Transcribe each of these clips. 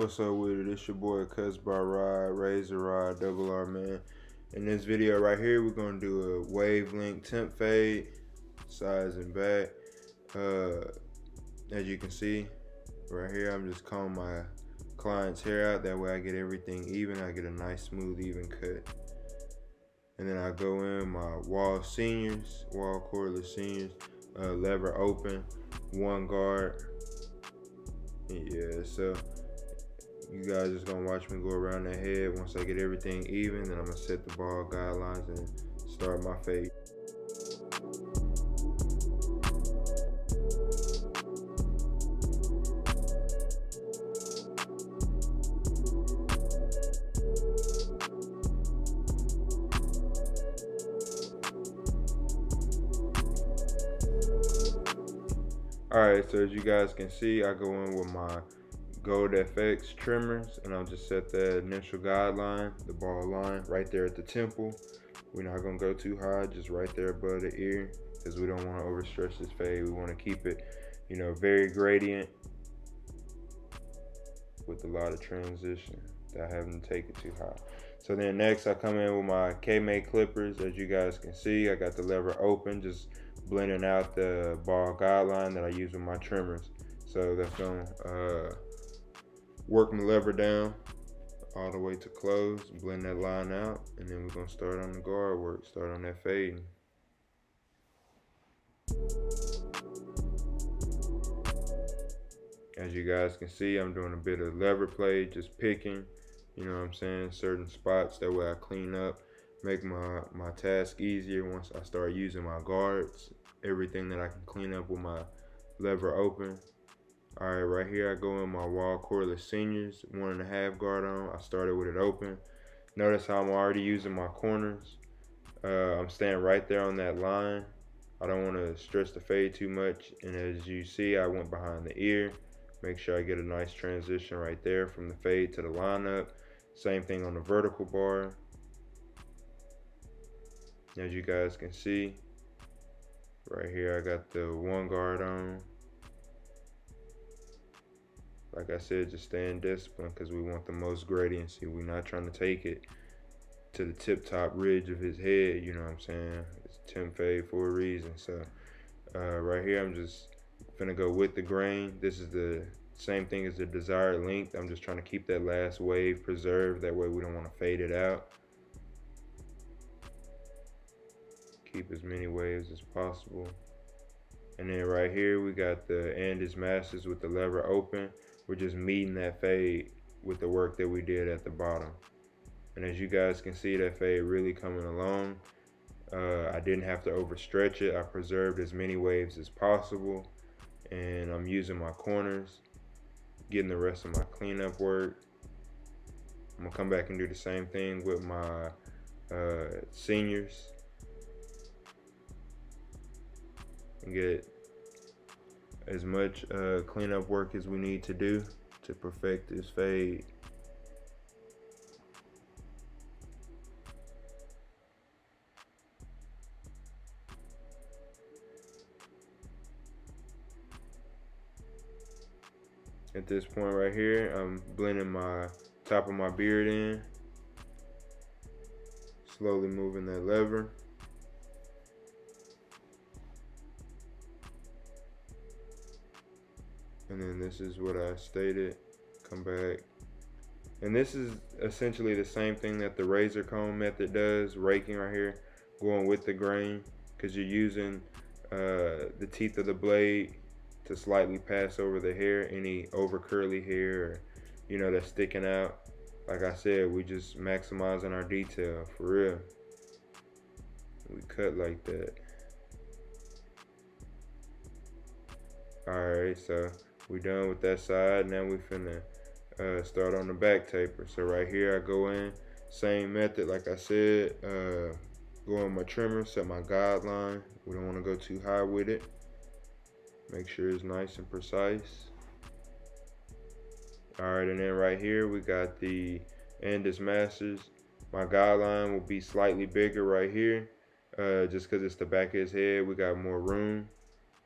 What's up with it? It's your boy Cuts by Rod, Razor Rod, Double R Man. In this video right here, we're gonna do a wavelength temp fade, sides and back. As you can see, right here, I'm just combing my client's hair out. That way I get everything even. I get a nice, smooth, even cut. And then I go in my wall cordless seniors, lever open, one guard. Yeah, so you guys just gonna watch me go around the head. Once I get everything even, then I'm gonna set the ball guidelines and start my fade. Alright, so as you guys can see, I go in with my Gold FX trimmers and I'll just set the initial guideline, the ball line, right there at the temple. We're not gonna go too high, just right there above the ear, because we don't want to overstretch this fade. We want to keep it, very gradient with a lot of transition without having to take it too high. So then next I come in with my K-Mate clippers. As you guys can see, I got the lever open, just blending out the ball guideline that I use with my trimmers. So that's gonna work my lever down all the way to close, blend that line out, and then we're gonna start on the guard work, start on that fading. As you guys can see, I'm doing a bit of lever play, just picking, certain spots. That way I clean up, make my task easier once I start using my guards, everything that I can clean up with my lever open. All right, right here I go in my wall cordless seniors, 1.5 guard on. I started with it open. Notice how I'm already using my corners. I'm staying right there on that line. I don't want to stretch the fade too much. And as you see, I went behind the ear. Make sure I get a nice transition right there from the fade to the lineup. Same thing on the vertical bar. As you guys can see, right here I got the 1 guard on. Like I said, just stay in discipline because we want the most gradiency. We're not trying to take it to the tip-top ridge of his head, you know what I'm saying? It's temp fade for a reason. So right here, I'm just finna go with the grain. This is the same thing as the desired length. I'm just trying to keep that last wave preserved. That way we don't want to fade it out. Keep as many waves as possible. And then right here, we got the Andes Masters with the lever open. We're just meeting that fade with the work that we did at the bottom. And as you guys can see, that fade really coming along. I didn't have to overstretch it. I preserved as many waves as possible. And I'm using my corners, getting the rest of my cleanup work. I'm gonna come back and do the same thing with my seniors. And get as much cleanup work as we need to do to perfect this fade. At this point right here, I'm blending my top of my beard in, slowly moving that lever. And then this is what I stated, come back. And this is essentially the same thing that the razor comb method does, raking right here, going with the grain, because you're using the teeth of the blade to slightly pass over the hair, any over curly hair, or, that's sticking out. Like I said, we just maximizing our detail, for real. We cut like that. Alright, so we done with that side. Now we finna start on the back taper. So right here I go in, same method like I said, go on my trimmer, set my guideline. We don't want to go too high with it. Make sure it's nice and precise. Alright, and then right here we got the Andes Masters. My guideline will be slightly bigger right here, just because it's the back of his head. We got more room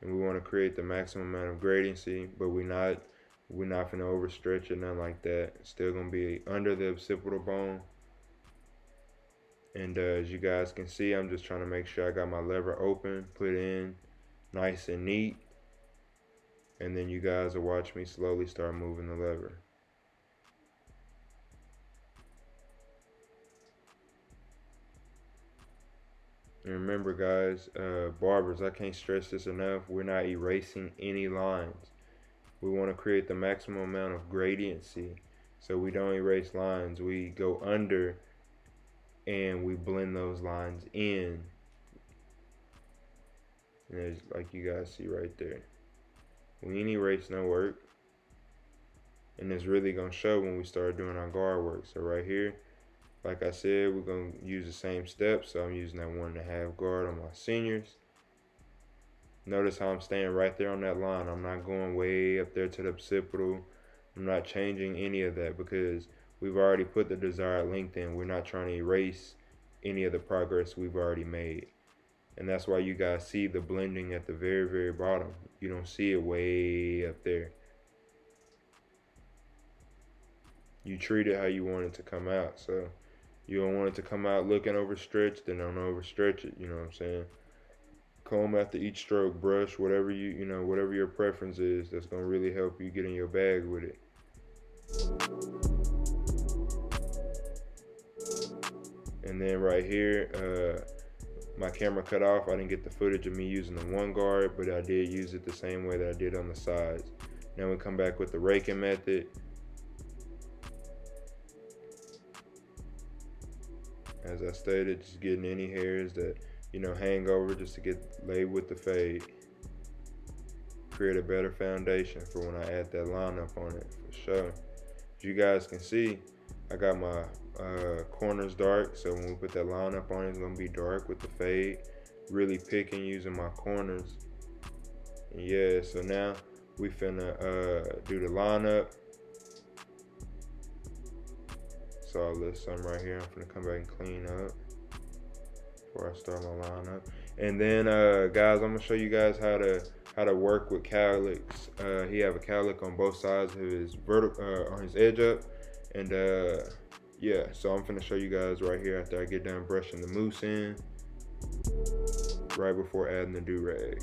and we want to create the maximum amount of gradiency, but we're not We're not gonna overstretch it, nothing like that. It's still gonna be under the occipital bone. And as you guys can see, I'm just trying to make sure I got my lever open, put in nice and neat. And then you guys will watch me slowly start moving the lever. And remember guys, barbers, I can't stress this enough, we're not erasing any lines. We want to create the maximum amount of gradiency. So we don't erase lines, we go under and we blend those lines in. And there's, like you guys see right there, we ain't erase no work. And it's really gonna show when we start doing our guard work. So right here, like I said, we're gonna use the same steps. So I'm using that 1.5 guard on my seniors. Notice how I'm staying right there on that line. I'm not going way up there to the occipital. I'm not changing any of that because we've already put the desired length in. We're not trying to erase any of the progress we've already made. And that's why you guys see the blending at the very, very bottom. You don't see it way up there. You treat it how you want it to come out. So you don't want it to come out looking overstretched, then don't overstretch it, you know what I'm saying? Comb after each stroke, brush, whatever whatever your preference is, that's gonna really help you get in your bag with it. And then right here, my camera cut off. I didn't get the footage of me using the 1 guard, but I did use it the same way that I did on the sides. Now we come back with the raking method. As I stated, just getting any hairs that hang over just to get laid with the fade. Create a better foundation for when I add that line up on it, for sure. As you guys can see, I got my corners dark, so when we put that line up on it, it's gonna be dark with the fade. Really picking using my corners. And yeah, so now we finna do the line up. So a little something right here. I'm finna come back and clean up before I start my lineup. And then guys, I'm gonna show you guys how to work with cowlicks. He have a cowlick on both sides of his on his edge up. And yeah, so I'm finna show you guys right here after I get done brushing the mousse in, right before adding the do-rag.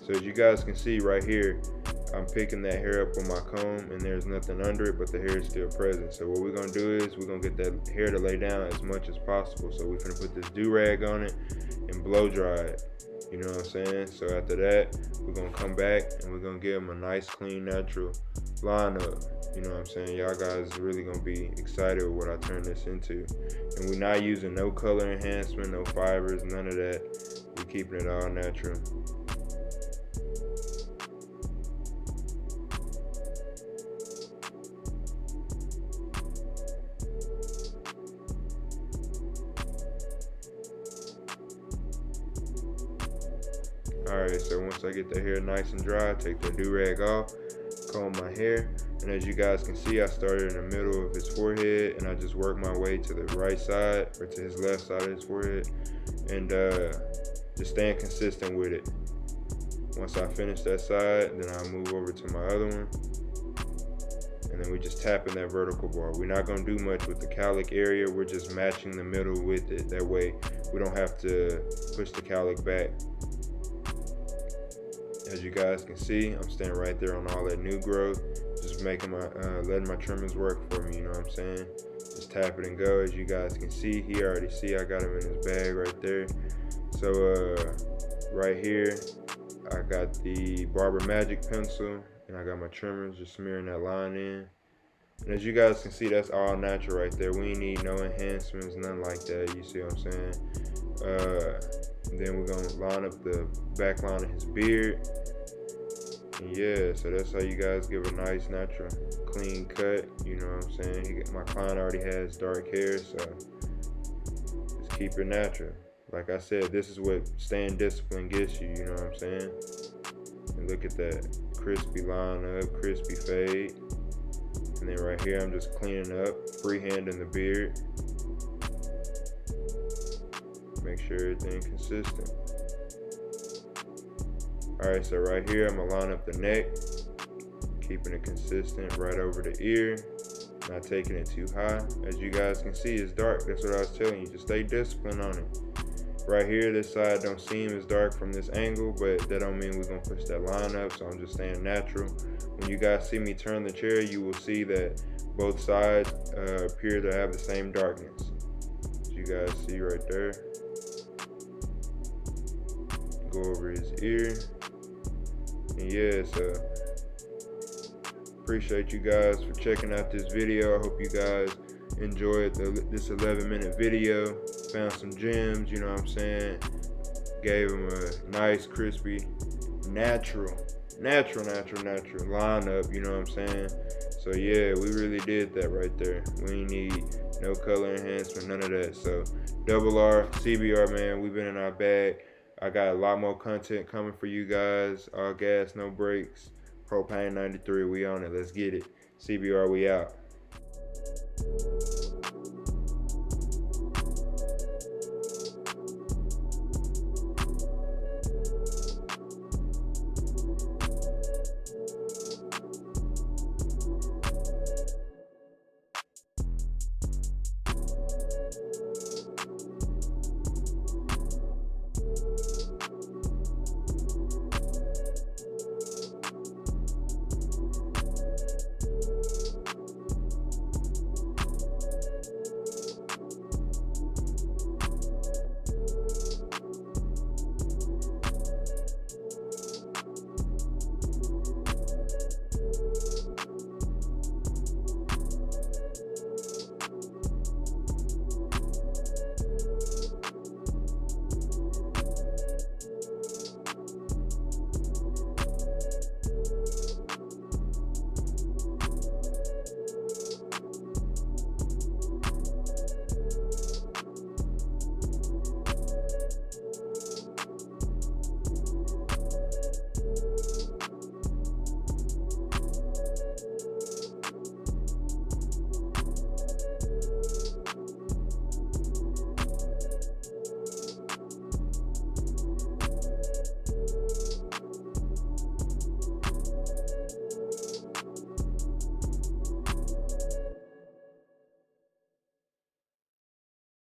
So as you guys can see right here, I'm picking that hair up on my comb and there's nothing under it, but the hair is still present. So what we're gonna do is we're gonna get that hair to lay down as much as possible. So we're gonna put this do-rag on it and blow dry it. You know what I'm saying? So after that, we're gonna come back and we're gonna give them a nice, clean, natural lineup. You know what I'm saying? Y'all guys are really gonna be excited with what I turn this into. And we're not using no color enhancement, no fibers, none of that. We're keeping it all natural. Alright, so once I get the hair nice and dry, I take the do-rag off, comb my hair, and as you guys can see, I started in the middle of his forehead and I just work my way to the right side or to his left side of his forehead, and just staying consistent with it. Once I finish that side, then I'll move over to my other one, and then we just tap in that vertical bar. We're not gonna do much with the cowlick area, we're just matching the middle with it. That way we don't have to push the cowlick back. As you guys can see, I'm staying right there on all that new growth, just making my letting my trimmings work for me, you know what I'm saying? Just tap it and go. As you guys can see, he already see I got him in his bag right there. So right here, I got the Barber Magic pencil and I got my trimmers, just smearing that line in. And as you guys can see, that's all natural right there. We ain't need no enhancements, nothing like that, you see what I'm saying? Then we're gonna line up the back line of his beard. And yeah, so that's how you guys give a nice, natural, clean cut. You know what I'm saying? My client already has dark hair, so just keep it natural. Like I said, this is what staying disciplined gets you, you know what I'm saying? And look at that crispy line up, crispy fade. And then right here, I'm just cleaning up, freehanding the beard. Make sure everything consistent. Alright, so right here I'm gonna line up the neck. keeping it consistent right over the ear, not taking it too high. As you guys can see, it's dark. That's what I was telling you. Just stay disciplined on it. Right here, this side don't seem as dark from this angle, but that don't mean we're gonna push that line up, so I'm just staying natural. When you guys see me turn the chair, you will see that both sides appear to have the same darkness. As you guys see right there. Go over his ear. And yeah, so appreciate you guys for checking out this video. I hope you guys enjoyed this 11-minute video. Found some gems, you know what I'm saying? Gave him a nice, crispy, natural lineup, you know what I'm saying? So yeah, we really did that right there. We ain't need no color enhancement, none of that. So Double R, CBR, man, we've been in our bag. I got a lot more content coming for you guys. All gas, no brakes. Propane 93, we on it. Let's get it. CBR, we out.